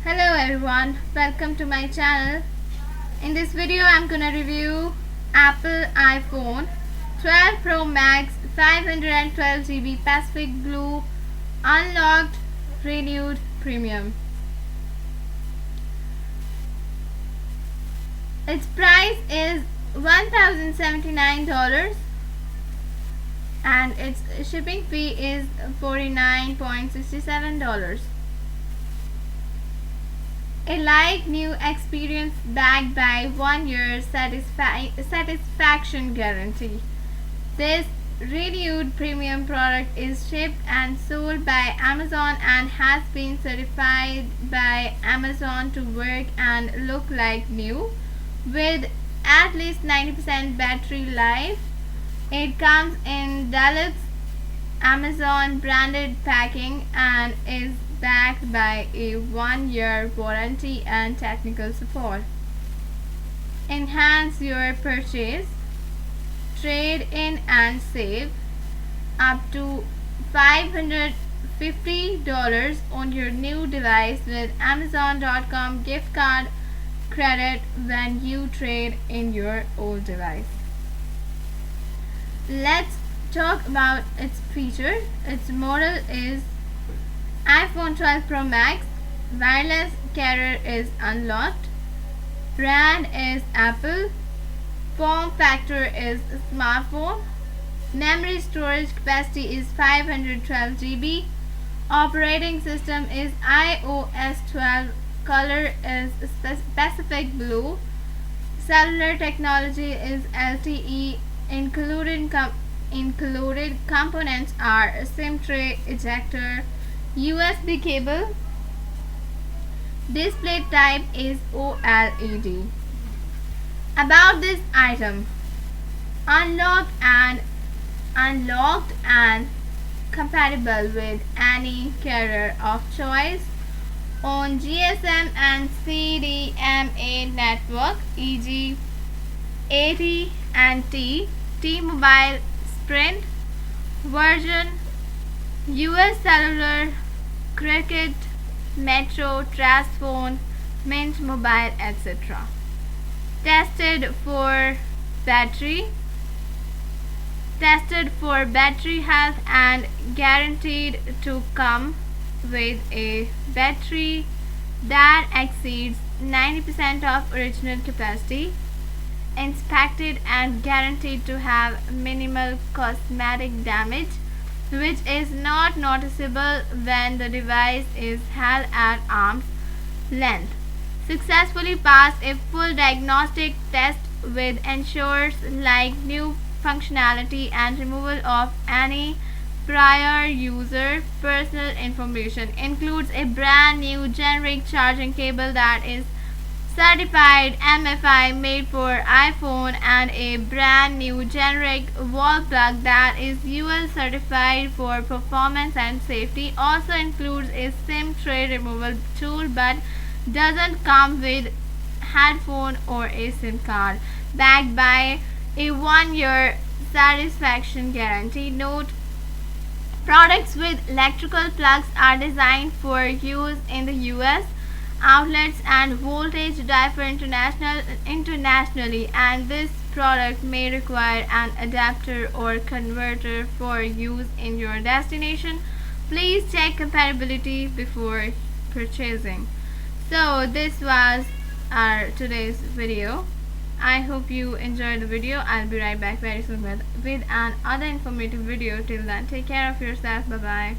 Hello everyone, welcome to my channel. In this video I'm gonna review Apple iPhone 12 Pro Max 512GB Pacific Blue Unlocked Renewed Premium. Its price is $1,079 and its shipping fee is $49.67. A like new experience backed by 1 year satisfaction guarantee. This renewed premium product is shipped and sold by Amazon and has been certified by Amazon to work and look like new with at least 90% battery life. It comes in deluxe Amazon branded packing and is backed by a 1-year warranty and technical support. Enhance your purchase, trade in and save up to $550 on your new device with Amazon.com gift card credit when you trade in your old device. Let's talk about its features. Its model is iPhone 12 Pro Max. Wireless carrier is unlocked. Brand is Apple. Form factor is smartphone. Memory storage capacity is 512GB. Operating system is iOS 12. Color is Pacific Blue. Cellular technology is LTE. Included components are SIM tray, ejector, USB cable. Display type is OLED. About this item: unlocked and compatible with any carrier of choice on GSM and CDMA network, e.g. AT&T, T-Mobile, Sprint, Verizon, US Cellular, Cricket, Metro, Tracfone, Mint Mobile, etc. Tested for battery health and guaranteed to come with a battery that exceeds 90% of original capacity. Inspected and guaranteed to have minimal cosmetic damage, which is not noticeable when the device is held at arm's length. Successfully passed a full diagnostic test with ensures like new functionality and removal of any prior user personal information. Includes a brand new generic charging cable that is certified MFI made for iPhone and a brand new generic wall plug that is UL certified for performance and safety. Also includes a SIM tray removal tool but doesn't come with headphone or a SIM card. Backed by a 1-year satisfaction guarantee. Note: products with electrical plugs are designed for use in the US outlets and voltage differ internationally, and this product may require an adapter or converter for use in your destination. Please check compatibility before purchasing. So this was our today's video. I hope you enjoyed the video. I'll be right back very soon with another informative video. Till then, take care of yourself. Bye bye.